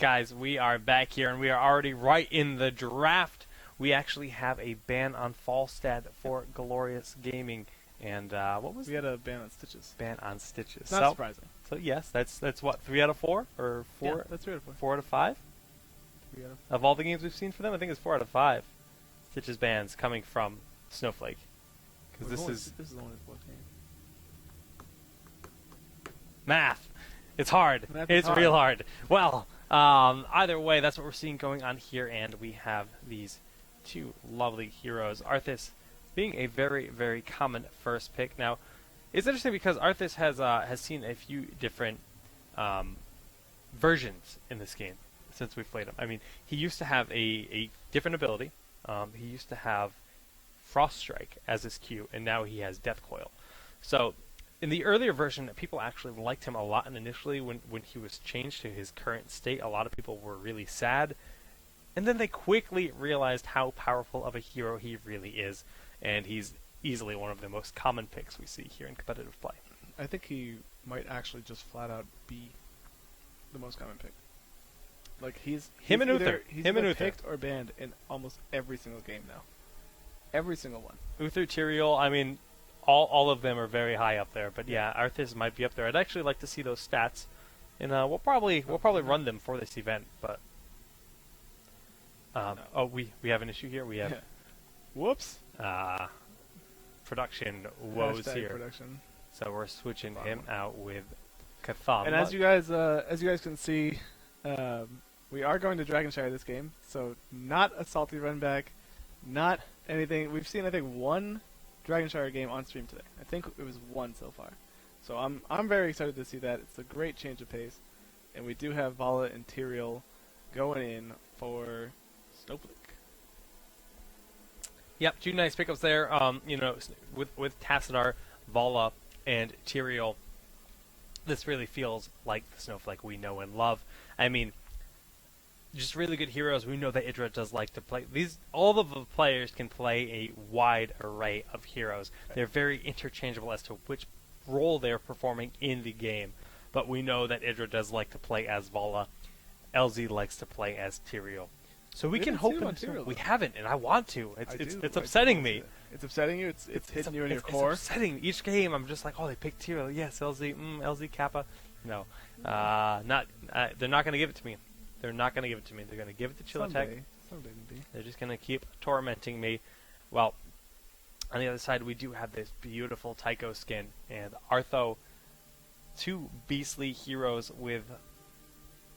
Guys, we are back here, and we are already right in the draft. We actually have a ban on Falstad for Glorious Gaming. And what was We had a ban on Stitches. ban on Stitches? Not surprising. So yes, that's what, 3 out of 4 or 4? Yeah, that's 3 out of 4. 4 out of 5 3 out of of all the games we've seen for them. I think it's 4 out of 5. Stitches bans coming from Snowflake, because this is the only 4th game. math. It's hard. Math is It's hard. real hard. Well, either way, that's what we're seeing going on here, and we have these two lovely heroes. Arthas being a very, very common first pick. Now, it's interesting because Arthas has seen a few different versions in this game since we've played him. I mean, he used to have a different ability. He used to have Frost Strike as his Q, and now he has Death Coil. So, in the earlier version, people actually liked him a lot, and initially when he was changed to his current state, a lot of people were really sad. And then they quickly realized how powerful of a hero he really is, and he's easily one of the most common picks we see here in competitive play. I think he might actually just flat out be the most common pick. Like he's Him and either, Uther. He's Him and either Uther. picked or banned in almost every single game now. Every single one. Uther, Tyrael, I mean, all of them are very high up there, but yeah, Arthas might be up there. I'd actually like to see those stats, and we'll probably run them for this event. But No. oh, we have an issue here. We have Whoops. production woes Hashtag here, Production. so we're switching him out with Catham. And as you guys can see, we are going to Dragonshire this game, so not a salty run back, not anything. We've seen I think one Dragonshire game on stream today. I think it was one so far. So I'm very excited to see that. It's a great change of pace, and we do have Vala and Tyrael going in for Snowflake. Yep, two nice pickups there. You know, with Tassadar, Vala, and Tyrael, this really feels like the Snowflake we know and love. I mean, just really good heroes. We know that Idra does like to play these. All of the players can play a wide array of heroes. They're very interchangeable as to which role they're performing in the game. But we know that Idra does like to play as Vala. LZ likes to play as Tyrael. So we can hope we haven't, and I want to. It's upsetting me. It's upsetting you. It's hitting you in your It's core. upsetting. Each game, I'm just like, oh, they picked Tyrael. Yes, LZ, LZ Kappa. No, not. They're not going to give it to me. They're not going to give it to me. They're going to give it to Chilatech. Someday maybe. They're just going to keep tormenting me. Well, on the other side, we do have this beautiful Tycho skin, and Artho, two beastly heroes with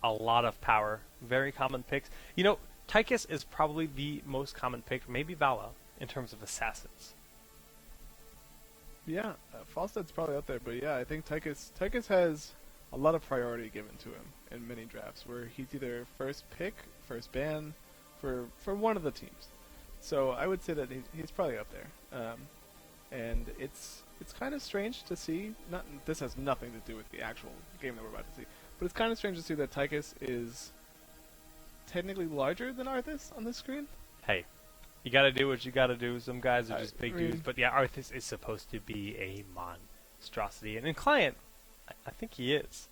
a lot of power. Very common picks. You know, Tychus is probably the most common pick, maybe Vala, in terms of assassins. Yeah, Falstad's probably up there, but yeah, I think Tychus has a lot of priority given to him in many drafts, where he's either first pick, first ban, for one of the teams. So I would say that he's probably up there, and it's kind of strange to see. This has nothing to do with the actual game that we're about to see, but it's kind of strange to see that Tychus is technically larger than Arthas on this screen. Hey, you gotta do what you gotta do. Some guys are just big I mean, dudes, but yeah, Arthas is supposed to be a monstrosity, and in client, I think he is.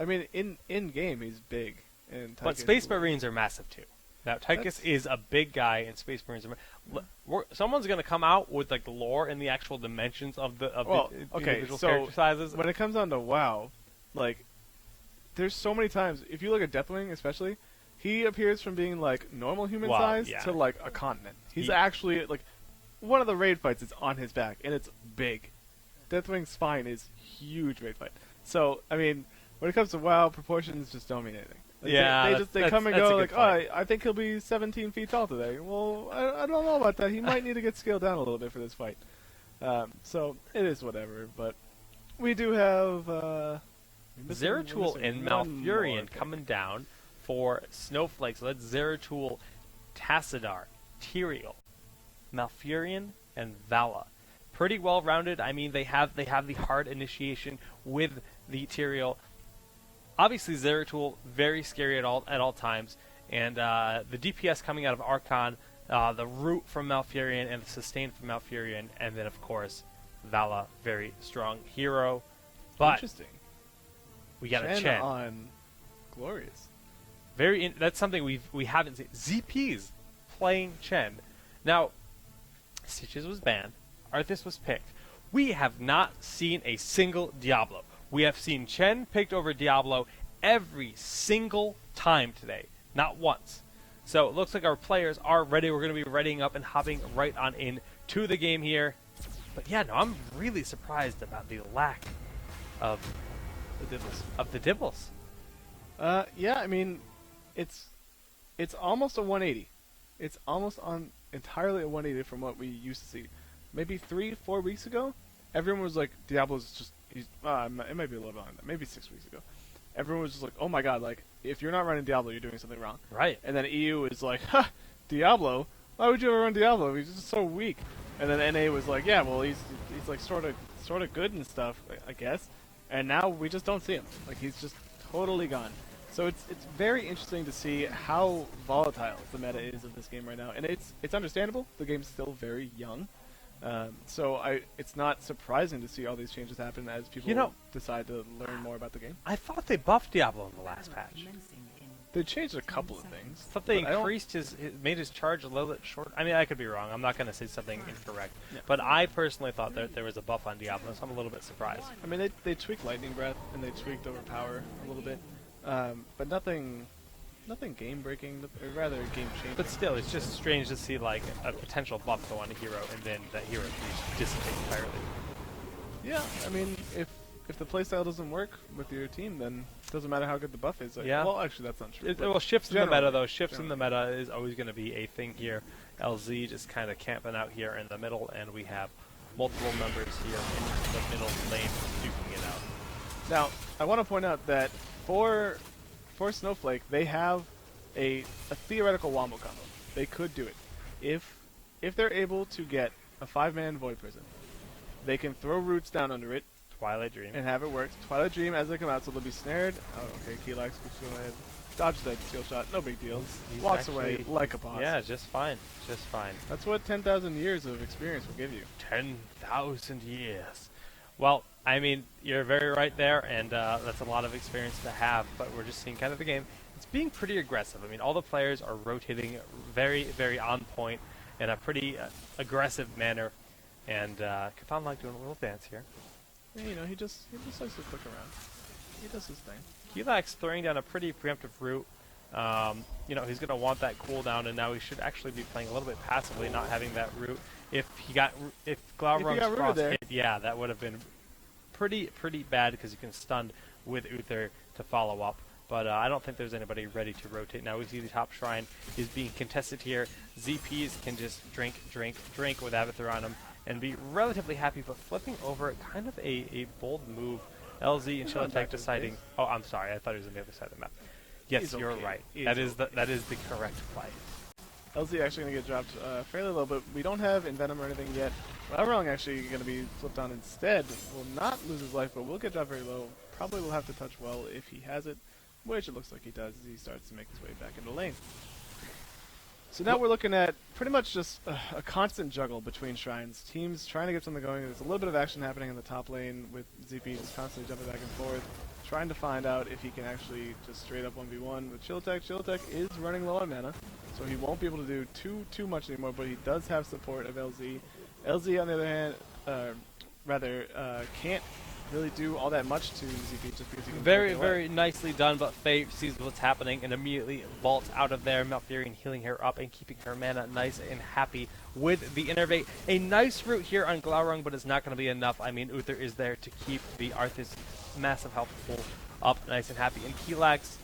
I mean, in game he's big, and But Tychus Space is- Marines are massive too. Now, Tychus is a big guy, and Space Marines are. Someone's gonna come out with like the lore and the actual dimensions of the individual character sizes. When it comes down to WoW, like, there's so many times. If you look at Deathwing, especially, he appears from being like normal human Wow, size yeah. to like a continent. He's actually like one of the raid fights is on his back, and it's big. Deathwing's spine is huge raid fight. So I mean, when it comes to WoW, proportions just don't mean anything. Like, Yeah, they come and that's a go good like, oh, point. I think he'll be 17 feet tall today. Well, I don't know about that. He might need to get scaled down a little bit for this fight. So it is whatever. But we do have Zeratul and Malfurion pick. coming down for Snowflake. So that's Zeratul, Tassadar, Tyrael, Malfurion, and Vala. Pretty well rounded. I mean, they have the hard initiation with the Tyrael. Obviously, Zeratul very scary at all times, and the DPS coming out of Archon, the root from Malfurion, and the sustain from Malfurion, and then of course Vala, very strong hero. But Interesting. we got a Chen Chen. on Glorious. That's something we haven't seen. ZP's playing Chen. Now, Stitches was banned. Arthas was picked. We have not seen a single Diablo. We have seen Chen picked over Diablo every single time today. Not once. So it looks like our players are ready. We're going to be readying up and hopping right on in to the game here. But yeah, no, I'm really surprised about the lack of the Dibbles. Yeah, I mean, it's almost a 180. It's almost entirely a 180 from what we used to see. Maybe 3-4 weeks ago, everyone was like, Diablo's just, it might be a little bit longer than that, maybe 6 weeks ago. Everyone was just like, oh my god, like, if you're not running Diablo, you're doing something wrong. Right. And then EU is like, ha, Diablo? Why would you ever run Diablo? He's just so weak. And then NA was like, yeah, well, he's like sort of good and stuff, I guess. And now we just don't see him. Like, he's just totally gone. So it's very interesting to see how volatile the meta is of this game right now. And it's understandable. The game's still very young. So it's not surprising to see all these changes happen as people decide to learn more about the game. I thought they buffed Diablo in the last patch. They changed a couple of things. I thought they increased made his charge a little bit short. I mean, I could be wrong. I'm not going to say something incorrect. Yeah. But I personally thought that there was a buff on Diablo, so I'm a little bit surprised. I mean, they tweaked Lightning Breath, and they tweaked Overpower a little bit. But nothing game-breaking, or rather game-changing. But still, it's just strange to see, like, a potential buff go on a hero, and then that hero just dissipate entirely. Yeah, I mean, if the playstyle doesn't work with your team, then it doesn't matter how good the buff is. Like, yeah. Well, actually, that's not true. Well, shifts in the meta, though. Shifts in the meta is always going to be a thing here. LZ just kind of camping out here in the middle, and we have multiple members here in the middle lane duking it out. Now, I want to point out that for Snowflake, they have a theoretical wombo combo. They could do it. If they're able to get a 5-man Void Prison, they can throw roots down under it, Twilight Dream, and have it work. Twilight Dream as they come out, so they'll be snared. Oh, okay, Keylax goes go ahead. Dodge that steel shot, no big deal. He's walks away like a boss. Yeah, just fine. Just fine. That's what 10,000 years of experience will give you. 10,000 years. Well, I mean, you're very right there, and that's a lot of experience to have, but we're just seeing kind of the game. It's being pretty aggressive. I mean, all the players are rotating very, very on point in a pretty aggressive manner, and Cthon like doing a little dance here. Yeah, you know, he just likes to click around. He does his thing. Keylax throwing down a pretty preemptive route. You know, he's going to want that cooldown, and now he should actually be playing a little bit passively, not having that route. If Glaurung's cross hit, yeah, that would have been pretty bad because you can stun with Uther to follow up. But I don't think there's anybody ready to rotate. Now we see the top shrine is being contested here. ZPs can just drink with Abathur on him and be relatively happy, but flipping over kind of a bold move. LZ and Chillatek deciding. Oh, I'm sorry. I thought he was on the other side of the map. Yes, you're right. That is the correct play. LZ actually going to get dropped fairly low, but we don't have Envenom or anything yet. Glaurung actually going to be flipped on instead. Will not lose his life, but will get dropped very low. Probably will have to touch well if he has it, which it looks like he does as he starts to make his way back into lane. So now we're looking at pretty much just a constant juggle between shrines. Teams trying to get something going. There's a little bit of action happening in the top lane with ZP just constantly jumping back and forth, trying to find out if he can actually just straight up 1v1 with Chillatek. Chillatek is running low on mana, so he won't be able to do too much anymore, but he does have support of LZ. LZ, on the other hand, can't really do all that much to ZP just because he can very nicely done, but Faye sees what's happening and immediately vaults out of there. Malfurion healing her up and keeping her mana nice and happy with the Innervate. A nice route here on Glaurung, but it's not going to be enough. I mean, Uther is there to keep the Arthas massive health pool up nice and happy. And Keylax,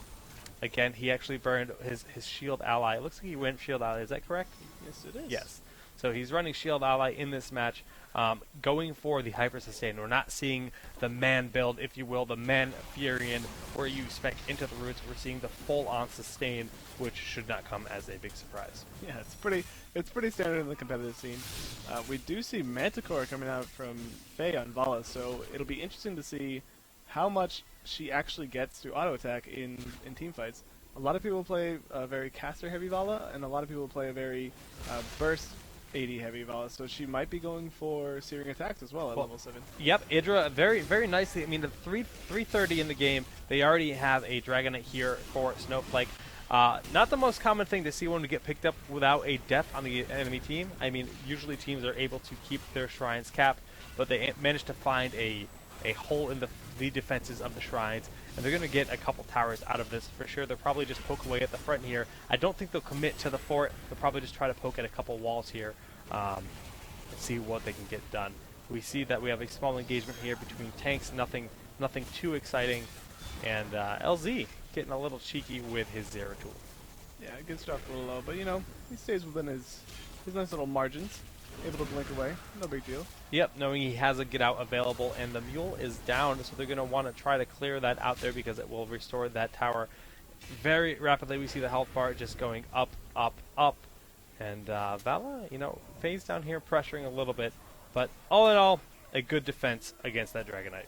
again, he actually burned his shield ally. It looks like he went shield ally. Is that correct? Yes, it is. Yes. So he's running shield ally in this match, going for the hyper sustain. We're not seeing the man build, if you will, the man Furion, where you spec into the roots. We're seeing the full-on sustain, which should not come as a big surprise. Yeah, it's pretty standard in the competitive scene. We do see Manticore coming out from Faye on Vala, so it'll be interesting to see how much she actually gets to auto attack in team fights. A lot of people play a very caster heavy Vala, and a lot of people play a very burst AD heavy Vala, so she might be going for searing attacks as well at level 7. Yep, Idra very nicely. I mean, the 330 in the game, they already have a Dragonite here for Snowflake. Not the most common thing to see when we get picked up without a death on the enemy team. I mean, usually teams are able to keep their shrines capped, but they managed to find a hole in the defenses of the shrines, and they're going to get a couple towers out of this for sure. They'll probably just poke away at the front here. I don't think they'll commit to the fort. They'll probably just try to poke at a couple walls here and see what they can get done. We see that we have a small engagement here between tanks, nothing too exciting, and LZ getting a little cheeky with his Zero tool. Yeah, it gets dropped a little low, but you know, he stays within his nice little margins, able to blink away, no big deal. Yep, knowing he has a get out available, and the mule is down, so they're going to want to try to clear that out there because it will restore that tower very rapidly. We see the health bar just going up, up, up, and Vala, you know, fades down here, pressuring a little bit, but all in all, a good defense against that Dragonite.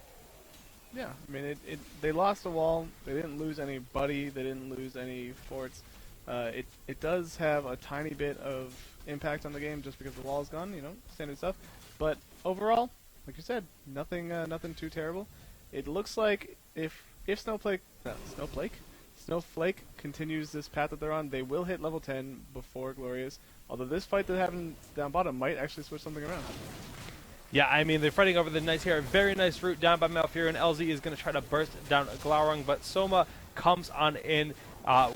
Yeah, I mean, they lost a wall. They didn't lose any buddy. They didn't lose any forts. It does have a tiny bit of impact on the game just because the wall is gone. You know, standard stuff. But overall, like you said, nothing too terrible. It looks like if Snowflake continues this path that they're on, they will hit level 10 before Glorious. Although this fight that happened down bottom might actually switch something around. Yeah, I mean, they're fighting over the Knights here. A very nice route down by Malfurion, and LZ is going to try to burst down Glaurung, but Soma comes on in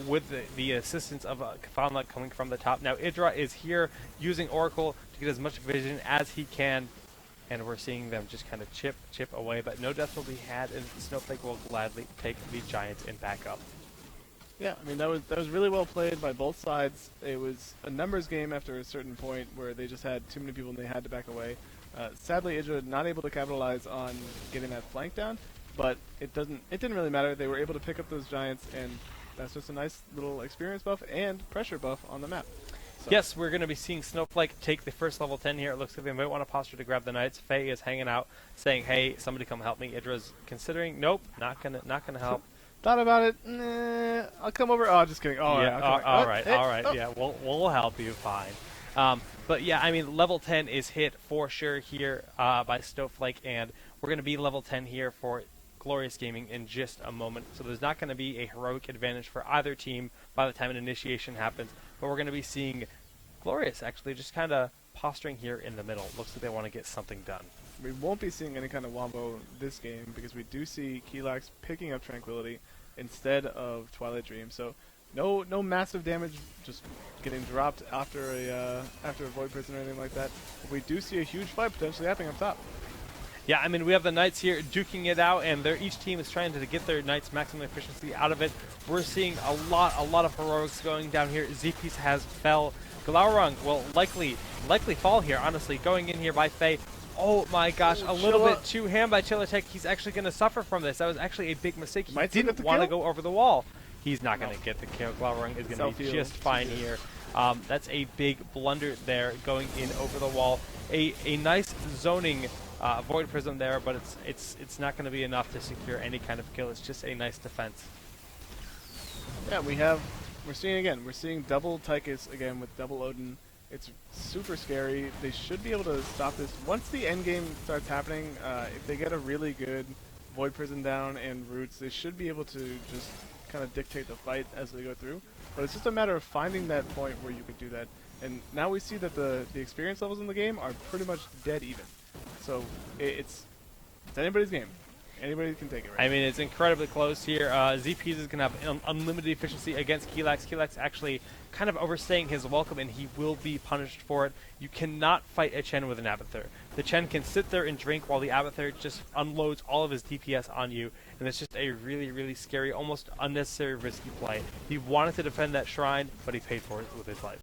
with the assistance of Falnut coming from the top. Now, Idra is here using Oracle to get as much vision as he can, and we're seeing them just kind of chip away, but no death will be had, and Snowflake will gladly take the Giants and back up. Yeah, I mean, that was really well played by both sides. It was a numbers game after a certain point where they just had too many people and they had to back away. Sadly, Idra not able to capitalize on getting that flank down, but it didn't really matter. They were able to pick up those Giants, and that's just a nice little experience buff and pressure buff on the map. So. Yes, we're going to be seeing Snowflake take the first level 10 here. It looks like they might want to posture to grab the Knights. Faye is hanging out, saying, "Hey, somebody come help me." Idra's considering, nope, not gonna help. Thought about it. Nah, I'll come over. Oh, just kidding. Oh, yeah, right, all right. Oh. Yeah, we'll help you. Fine. But yeah, I mean, level 10 is hit for sure here by Snowflake, and we're going to be level 10 here for Glorious Gaming in just a moment. So there's not going to be a heroic advantage for either team by the time an initiation happens, but we're going to be seeing Glorious actually just kind of posturing here in the middle. Looks like they want to get something done. We won't be seeing any kind of wombo this game because we do see Keelax picking up Tranquility instead of Twilight Dream. So no massive damage, just getting dropped after a Void Prison or anything like that. But we do see a huge fight potentially happening up top. Yeah, I mean, we have the Knights here duking it out, and each team is trying to get their Knights maximum efficiency out of it. We're seeing a lot of heroics going down here. Z-Piece has fell. Glaurung will likely fall here, honestly, going in here by Faye. Oh my gosh, a little bit too ham by Chillatek. He's actually going to suffer from this. That was actually a big mistake. He didn't want to go over the wall. He's not going to get the kill. Glaurung is going to be just fine here. That's a big blunder there, going in over the wall. A nice zoning Void Prism there, but it's not going to be enough to secure any kind of kill. It's just a nice defense. Yeah, we're seeing double Tychus again with double Odin. It's super scary. They should be able to stop this. Once the end game starts happening, if they get a really good Void Prison down and Roots, they should be able to just kind of dictate the fight as they go through. But it's just a matter of finding that point where you can do that. And now we see that the experience levels in the game are pretty much dead even. So it's anybody's game. Anybody can take it, right? I mean, it's incredibly close here. ZPs is going to have unlimited efficiency against Keelax. Keelax actually kind of overstaying his welcome, and he will be punished for it. You cannot fight a Chen with an Abathur. The Chen can sit there and drink while the Abathur just unloads all of his DPS on you, and it's just a really scary, almost unnecessary risky play. He wanted to defend that shrine, but he paid for it with his life.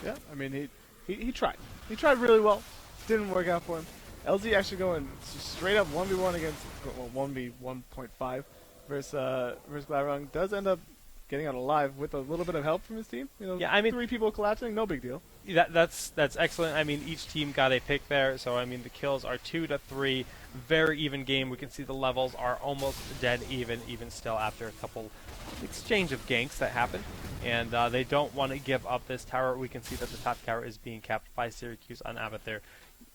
Yeah, I mean, he tried. He tried really well. Didn't work out for him. LZ actually going straight up 1v1 against, well, 1v1.5 versus Glaurung. Does end up getting out alive with a little bit of help from his team. You know, yeah, I mean, 3 people collapsing, no big deal. That's excellent. I mean, each team got a pick there, so I mean, the kills are 2-3. Very even game. We can see the levels are almost dead even still after a couple exchange of ganks that happened. And they don't want to give up this tower. We can see that the top tower is being capped by Syracuse on Abathur,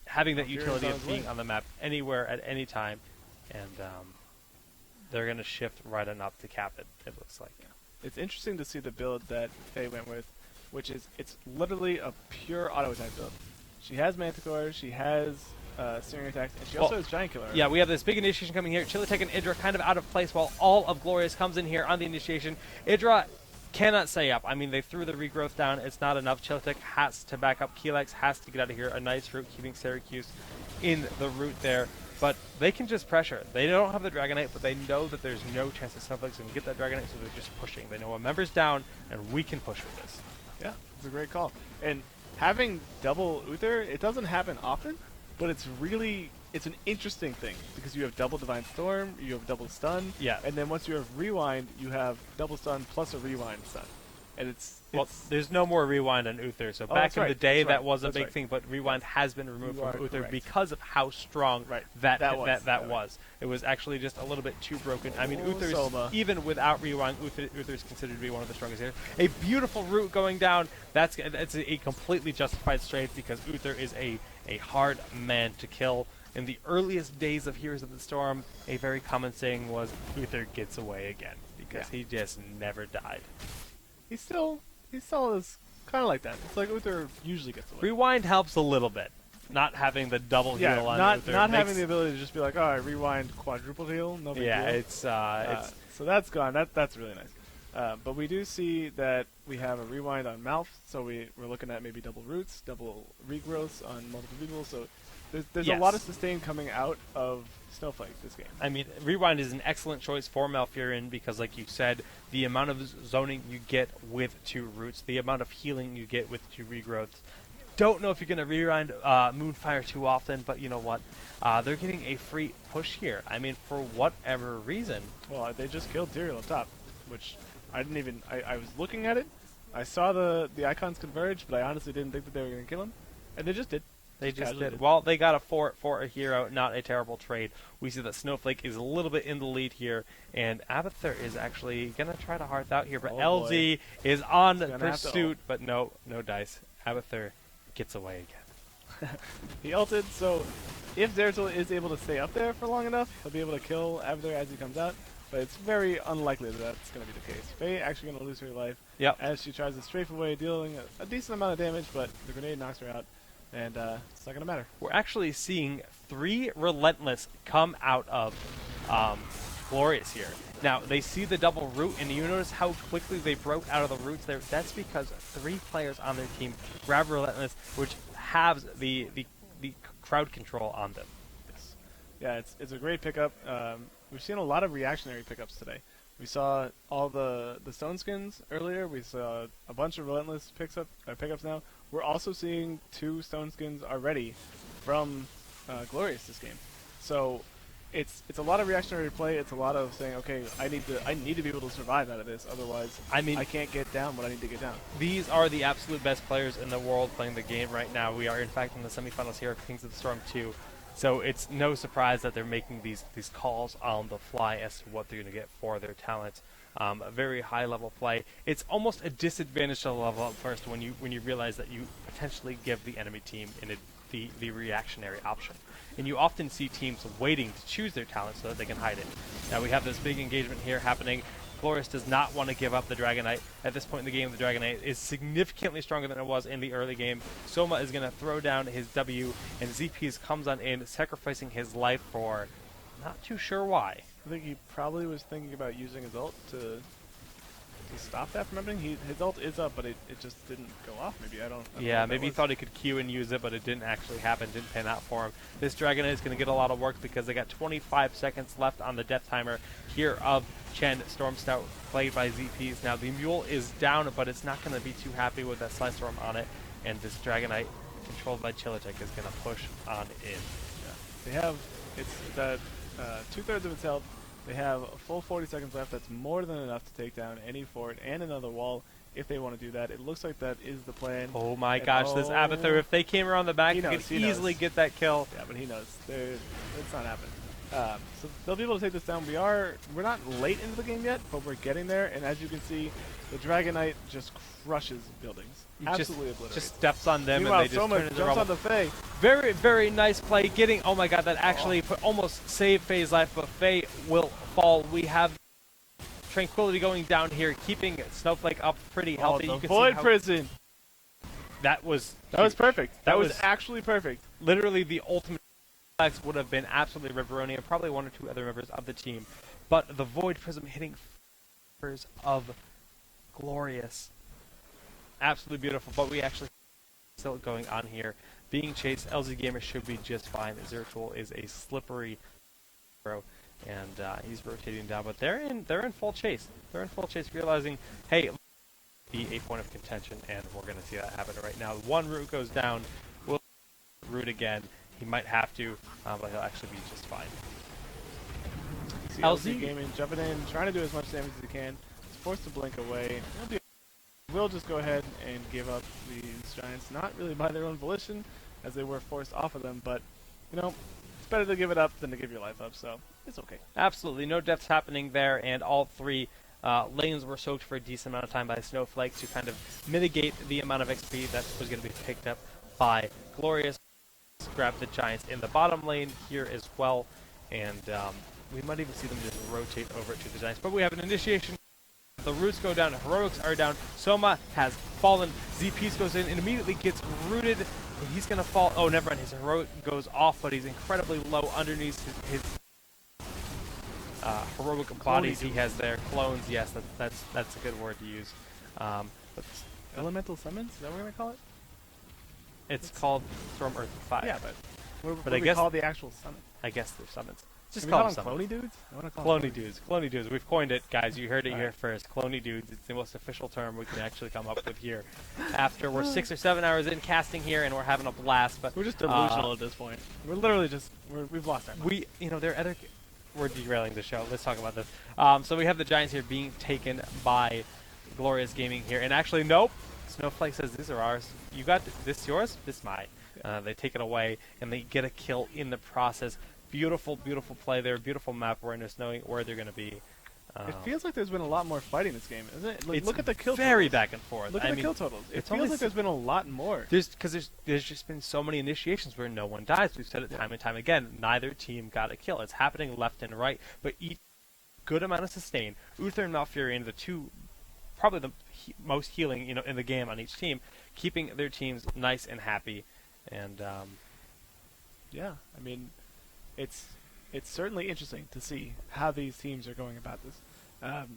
having that utility of being on the map anywhere at any time, and they're going to shift right enough to cap it, it looks like. it's interesting to see the build that Faye went with, which is it's literally a pure auto attack build. She has Manticore, she has Searing Attacks, and she also has Giant Killer. Yeah, we have this big initiation coming here. Chilitech and Idra kind of out of place while all of Glorious comes in here on the initiation. Idra cannot stay up. I mean, they threw the regrowth down. It's not enough. Chilitech has to back up. Keelex has to get out of here. A nice route keeping Syracuse in the route there. But they can just pressure. They don't have the Dragonite, but they know that there's no chance that Snowflake's going to get that Dragonite, so they're just pushing. They know a member's down, and we can push with this. Yeah, it's a great call. And having double Uther, it doesn't happen often, but it's an interesting thing because you have double Divine Storm, you have double stun, Yeah. and then once you have rewind, you have double stun plus a rewind stun. And it's there's no more rewind on Uther, so back in the day that was a big thing, but rewind has been removed from Uther because of how strong that was. It was actually just a little bit too broken. I mean, Uther's, even without rewind, Uther's considered to be one of the strongest here. A beautiful route going down. That's a completely justified strength because Uther is a hard man to kill. In the earliest days of Heroes of the Storm, a very common saying was Uther gets away again because he just never died. He still is kind of like that. It's like Uther usually gets away. Rewind helps a little bit. Not having the double heal on Uther. Not having the ability to just be like, oh, I rewind quadruple heal, no big deal. It's so that's gone. That's really nice. But we do see that we have a rewind on Mouth, so we're looking at maybe double roots, double regrowths on multiple people. So there's a lot of sustain coming out of Snowflake this game. I mean, Rewind is an excellent choice for Malfurion because, like you said, the amount of zoning you get with 2 roots, the amount of healing you get with 2 regrowths. Don't know if you're going to rewind Moonfire too often, but you know what? They're getting a free push here. I mean, for whatever reason. Well, they just killed Tyrael up top, which I didn't even... I was looking at it. I saw the icons converge, but I honestly didn't think that they were going to kill him. And they just did. They just did. Well, they got a for a hero, not a terrible trade. We see that Snowflake is a little bit in the lead here, and Abathur is actually going to try to hearth out here, but LZ is on pursuit, but no dice. Abathur gets away again. He ulted, so if Zeratul is able to stay up there for long enough, he'll be able to kill Abathur as he comes out, but it's very unlikely that that's going to be the case. Faye actually going to lose her life as she tries to strafe away, dealing a decent amount of damage, but the grenade knocks her out. And it's not going to matter. We're actually seeing 3 Relentless come out of Glorious here. Now, they see the double root, and you notice how quickly they broke out of the roots there. That's because 3 players on their team grab Relentless, which halves the crowd control on them. Yes. Yeah, it's a great pickup. We've seen a lot of reactionary pickups today. We saw all the Stone Skins earlier. We saw a bunch of Relentless pickups now. We're also seeing 2 Stone Skins already from Glorious this game. So it's a lot of reactionary play. It's a lot of saying, okay, I need to be able to survive out of this. Otherwise, I can't get down what I need to get down. These are the absolute best players in the world playing the game right now. We are, in fact, in the semifinals here of Kings of the Storm 2. So it's no surprise that they're making these calls on the fly as to what they're going to get for their talent. A very high level play. It's almost a disadvantage to level up first when you realize that you potentially give the enemy team the reactionary option. And you often see teams waiting to choose their talent so that they can hide it. Now we have this big engagement here happening. Glorious does not want to give up the Dragonite. At this point in the game, the Dragonite is significantly stronger than it was in the early game. Soma is going to throw down his W, and ZPs comes on in, sacrificing his life for not too sure why. I think he probably was thinking about using his ult to stop that from happening. His ult is up, but it just didn't go off. Maybe I don't know maybe he thought he could Q and use it, but it didn't actually happen. Didn't pan out for him. This Dragonite is going to get a lot of work because they got 25 seconds left on the death timer here of Chen Storm Stout, played by ZPs. Now the Mule is down, but it's not going to be too happy with that Slice Storm on it, and this Dragonite, controlled by Chilitech, is going to push on in. Yeah. They have that 2/3 of its health. They have a full 40 seconds left. That's more than enough to take down any fort and another wall if they want to do that. It looks like that is the plan. Oh my gosh, this Abathur, if they came around the back, he could easily get that kill. Yeah, but he knows. It's not happening. So they'll be able to take this down. We're not late into the game yet, but we're getting there. And as you can see, the Dragonite just crushes buildings. Absolutely obliterates. Just steps on them. Meanwhile, and they just Soma turn it jumps around. on the Faye. Very, very nice play. Oh my god, that actually almost saved Faye's life, but Faye will fall. We have Tranquility going down here, keeping Snowflake up pretty healthy. Oh, You the can see Void how Prison. that was Perfect. That was was actually perfect. literally the ultimate flex. Would have been absolutely Riveroni and probably one or two other members of the team. But the Void Prism hitting of Glorious. Absolutely beautiful, but we actually still going on here. Being chased, LZ Gamer should be just fine. Zertool is a slippery hero, and he's rotating down, but they're in full chase. They're in full chase, realizing, hey, be a point of contention, and we're going to see that happen right now. One root goes down, will root again. He might have to, but he'll actually be just fine. See LZ Gaming jumping in, trying to do as much damage as he can. He's forced to blink away. We'll just go ahead and give up these Giants, not really by their own volition, as they were forced off of them, but, you know, it's better to give it up than to give your life up, so it's okay. Absolutely, no deaths happening there, and all three lanes were soaked for a decent amount of time by Snowflake to kind of mitigate the amount of XP that was going to be picked up by Glorious. Grab the Giants in the bottom lane here as well, and we might even see them just rotate over to the Giants, but we have an initiation. The roots go down, heroics are down, Soma has fallen, Z-Piece goes in and immediately gets rooted, and he's going to fall. Oh, never mind, his heroic goes off, but he's incredibly low underneath his heroic bodies he has there. Clones, yes, that's a good word to use. But Elemental summons? Is that what we're going to call it? it's called Storm Earth 5. Yeah, but what But do I we guess call the actual summon? I guess they're summons. Just Can we call call them them summons. cloney dudes? I want to call them Cloney dudes. We've coined it, guys. You heard it here Alright. first. Cloney dudes. It's the most official term we can actually come up with here. After we're 6 or 7 hours in casting here, and we're having a blast. But We're just delusional at this point. We're literally just we've lost our mind. we're derailing the show. Let's talk about this. So we have the Giants here being taken by Glorious Gaming here, and actually, nope. Snowflake says these are ours. You got this yours. This mine. They take it away, and they get a kill in the process. Beautiful, beautiful play there. Beautiful map awareness, knowing where they're going to be. It feels like there's been a lot more fighting this game, isn't it? Like, It's look at the kill very totals. back and forth. Look at the kill totals. It it's feels only like there's been a lot more. There's just been so many initiations where no one dies. We've said it time and time again. Neither team got a kill. It's happening left and right, but each good amount of sustain. Uther and Malfurion, the two probably the most healing in the game on each team, keeping their teams nice and happy. And Yeah, I mean, it's certainly interesting to see how these teams are going about this.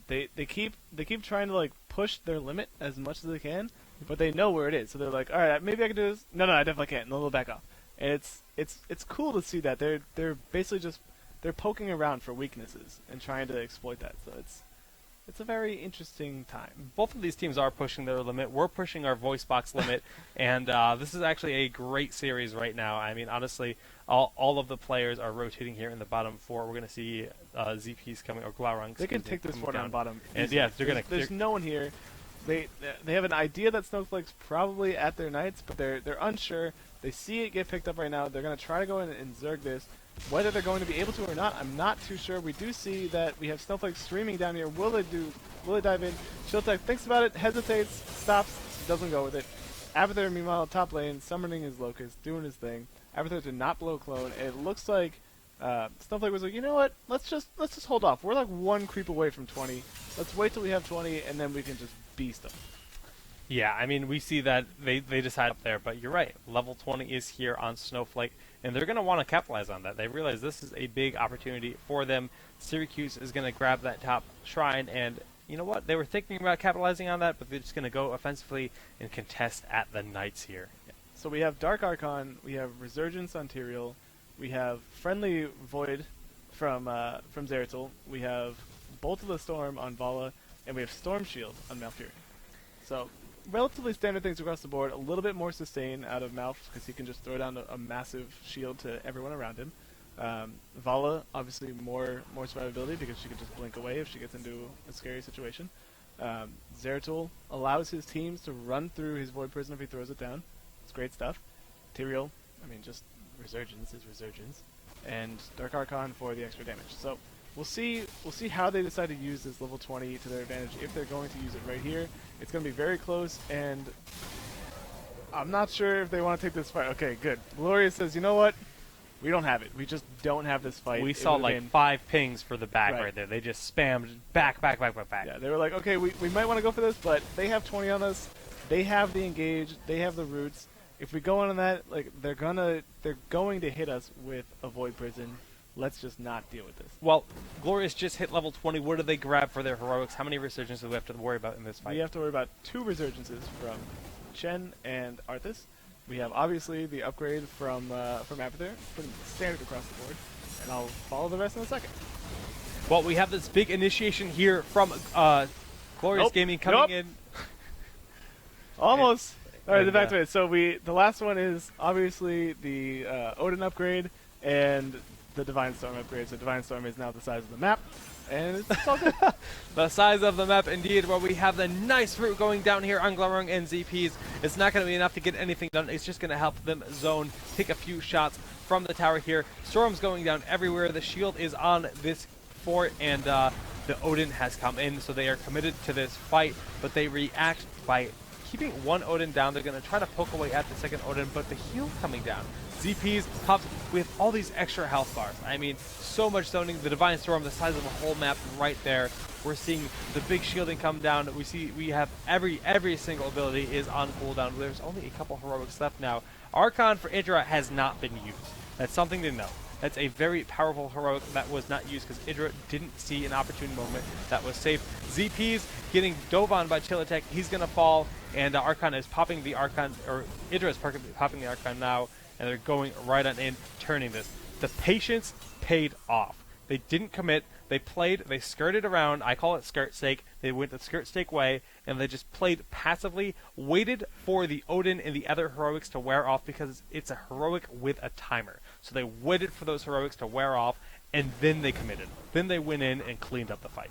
They keep trying to like push their limit as much as they can, but they know where it is. So they're like, all right, maybe I can do this. No, I definitely can't. And they'll back off. And it's cool to see that they're basically just they're poking around for weaknesses and trying to exploit that. So it's a very interesting time. both of these teams are pushing their limit. We're pushing our voice box limit, and this is actually a great series right now. I mean, honestly, all of the players are rotating here in the bottom four. We're going to see ZP's coming, or Glaurung. They can take this one on bottom. And easily. yeah, they're going to. There's no one here. They have an idea that Snowflake's probably at their knights, but they're unsure. They see it get picked up right now. They're going to try to go in and zerg this. Whether they're going to be able to or not, I'm not too sure. We do see that we have Snowflake streaming down here. Will they dive in? Shieldtech thinks about it, hesitates, stops, doesn't go with it. Abathur, meanwhile, top lane, summoning his Locust, doing his thing. Abathur did not blow clone. It looks like Snowflake was like, you know what? Let's just hold off. We're like one creep away from 20. Let's wait till we have 20, and then we can just beast them. Yeah, I mean, we see that they decide up there, but you're right. Level 20 is here on Snowflake, and they're going to want to capitalize on that. They realize this is a big opportunity for them. Syracuse is going to grab that top shrine, and you know what? They were thinking about capitalizing on that, but they're just going to go offensively and contest at the Knights here. Yeah. So we have Dark Archon, we have Resurgence on Tyrael, we have Friendly Void from Zeratul, we have Bolt of the Storm on Vala, and we have Storm Shield on Malfurion. So relatively standard things across the board. A little bit more sustain out of Malf because he can just throw down a massive shield to everyone around him. Vala, obviously more survivability because she can just blink away if she gets into a scary situation. Zeratul allows his teams to run through his Void Prison if he throws it down. It's great stuff. Tyrael, I mean, just Resurgence is Resurgence. And Dark Archon for the extra damage. So we'll see how they decide to use this level 20 to their advantage. If they're going to use it right here, it's going to be very close, and I'm not sure if they want to take this fight. Okay, good. Glorious says, you know what? we don't have it. We just don't have this fight. We It saw would've like been- 5 pings for the back Right. right there. They just spammed back. Yeah, they were like, okay, we might want to go for this, but they have 20 on us. They have the engage. They have the roots. If we go on that, like they're going to hit us with a void prison. Let's just not deal with this. Well, Glorious just hit level 20. What do they grab for their heroics? How many resurgences do we have to worry about in this fight? We have to worry about 2 resurgences from Chen and Arthas. We have obviously the upgrade from Apather, pretty standard across the board, and I'll follow the rest in a second. Well, we have this big initiation here from Glorious Nope. Gaming coming Nope. in. Almost. All right, and, back to it. So the last one is obviously the Odin upgrade and the Divine Storm upgrade. So Divine Storm is now the size of the map, and it's all good. The size of the map, indeed, where we have the nice route going down here on Glarung and ZPs. It's not going to be enough to get anything done. It's just going to help them zone, take a few shots from the tower here. Storm's going down everywhere. The shield is on this fort, and the Odin has come in, so they are committed to this fight, but they react by keeping one Odin down. They're going to try to poke away at the second Odin, but the heal coming down. ZPs pops with all these extra health bars. I mean, so much zoning. The Divine Storm, the size of the whole map right there. We're seeing the big shielding come down. We have every single ability is on cooldown. There's only a couple heroics left now. Archon for Idra has not been used. That's something to know. That's a very powerful heroic that was not used because Idra didn't see an opportune moment that was safe. ZP's getting dove on by Chillatek. He's going to fall, and Archon is popping the Archon, or Idra is popping the Archon now, and they're going right on in, turning this. The patience paid off. They didn't commit. They played. They skirted around. I call it skirt stake. They went the skirt stake way, and they just played passively, waited for the Odin and the other heroics to wear off because it's a heroic with a timer. So they waited for those heroics to wear off, and then they committed. Then they went in and cleaned up the fight.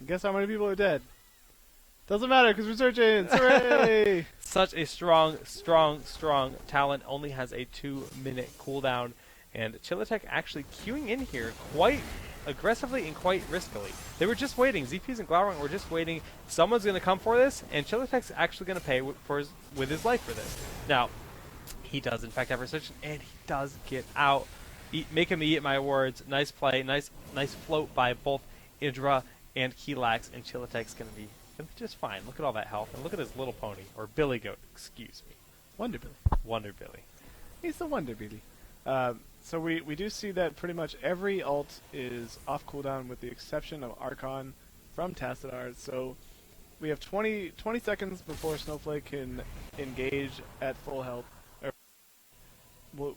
Guess how many people are dead? Doesn't matter because resurgence. Hooray! Such a strong talent. Only has a 2-minute cooldown. And Chillatek actually queuing in here quite aggressively and quite riskily. They were just waiting. ZPs and Glaurung were just waiting. Someone's going to come for this, and Chillatek's actually going to pay with his life for this. Now, he does in fact have resurgence, and he does get out. Make him eat my words. Nice play. Nice float by both Idra and Kelax, and Chillatek's going to be just fine. Look at all that health, and look at his little pony, or Billy Goat, excuse me. Wonder Billy. Wonder Billy. He's the Wonder Billy. So we do see that pretty much every ult is off cooldown with the exception of Archon from Tassadar. So we have 20 seconds before Snowflake can engage at full health.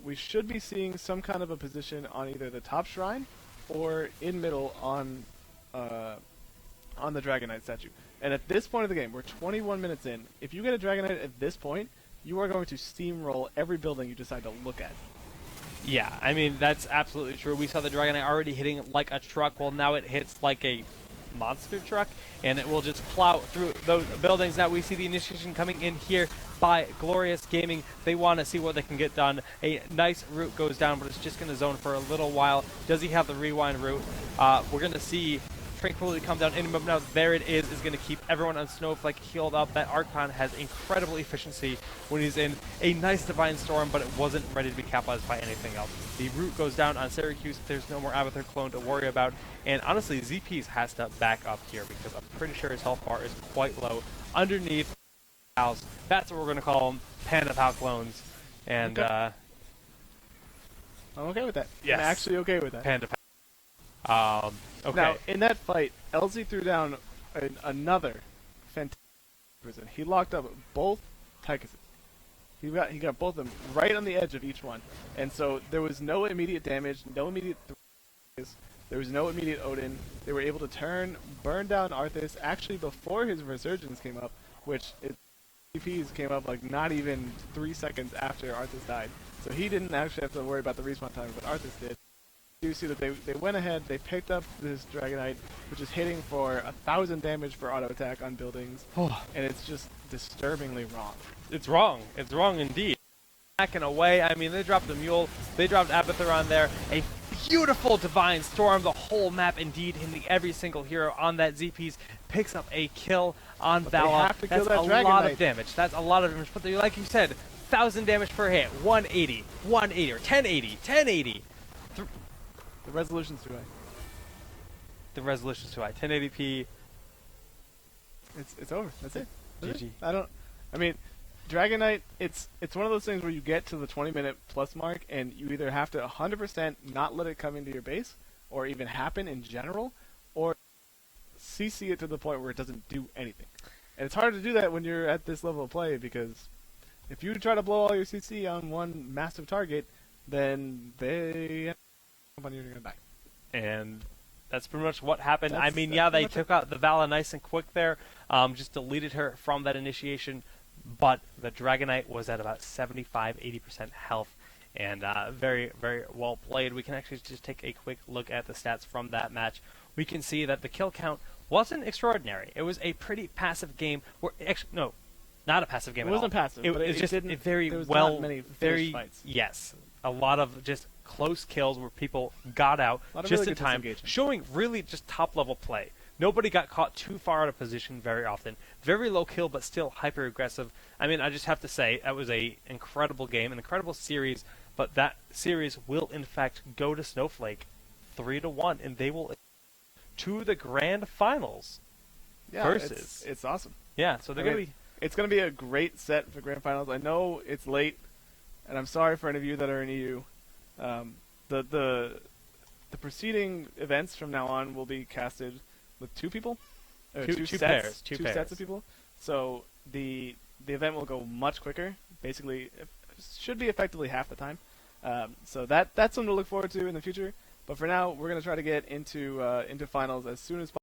We should be seeing some kind of a position on either the top shrine or in middle on the Dragonite statue. And at this point of the game, we're 21 minutes in. If you get a Dragonite at this point, you are going to steamroll every building you decide to look at. Yeah, I mean, that's absolutely true. We saw the Dragonite already hitting like a truck. Well, now it hits like a monster truck, and it will just plow through those buildings. Now we see the initiation coming in here by Glorious Gaming. They want to see what they can get done. A nice route goes down, but it's just going to zone for a little while. Does he have the rewind route? We're going to see Tranquility come down in, but now there it is going to keep everyone on Snowflake healed up. That Archon has incredible efficiency when he's in. A nice Divine Storm, but it wasn't ready to be capitalized by anything else. The root goes down on Syracuse. There's no more Avatar clone to worry about. And honestly, ZPs has to back up here because I'm pretty sure his health bar is quite low underneath house. That's what we're going to call them, Panda Pal clones. And Okay. I'm okay with that. Yes. I'm actually okay with that. Panda Pal. Okay. Now, in that fight, LZ threw down another fantastic prison. He locked up both Tychuses. He got both of them right on the edge of each one. And so there was no immediate damage, no immediate there was no immediate Odin. They were able to burn down Arthas actually before his resurgence came up, which CPs came up like not even 3 seconds after Arthas died. So he didn't actually have to worry about the respawn time, but Arthas did. You see that they went ahead, they picked up this Dragonite, which is hitting for 1,000 damage for auto attack on buildings, and it's just disturbingly wrong. It's wrong. It's wrong indeed. Backing away. I mean, they dropped the Mule. They dropped Abathur on there. A beautiful Divine Storm. The whole map indeed hitting every single hero on that. ZPs picks up a kill on Vala. They have to kill That's that a lot Dragonite. of damage. That's a lot of damage. But they, like you said, 2,000 damage per hit, 180, 180, or 1080, 1080. The resolution's too high. The resolution's too high, 1080p. It's over. That's it. That's GG. it. I mean, Dragon Knight. It's one of those things where you get to the 20-minute plus mark, and you either have to 100% not let it come into your base, or even happen in general, or CC it to the point where it doesn't do anything. And it's hard to do that when you're at this level of play, because if you try to blow all your CC on one massive target, then they jump on you and you're gonna die. And that's pretty much what happened. That's They took out the Vala nice and quick there, just deleted her from that initiation, but the Dragon Knight was at about 75-80% health, and very, very well played. We can actually just take a quick look at the stats from that match. We can see that the kill count wasn't extraordinary. It was a pretty passive game. No, not a passive game It at all. wasn't passive, but it just didn't. a very There was well, not many very finished fights. yes, a lot of just close kills where people got out A lot of just really in good time, disengagement. showing really just top level play. Nobody got caught too far out of position very often. Very low kill, but still hyper aggressive. I mean, I just have to say that was a incredible game, an incredible series. But that series will in fact go to Snowflake 3-1, and they will to the grand finals. Yeah, versus. it's awesome. Yeah, so they're I gonna mean, be. It's going to be a great set for grand finals. I know it's late, and I'm sorry for any of you that are in EU. The preceding events from now on will be casted with two people, or Two sets, pairs, two two sets pairs. of people. So the event will go much quicker. Basically, it should be effectively half the time. So that's something to look forward to in the future. But for now, we're going to try to get into finals as soon as possible.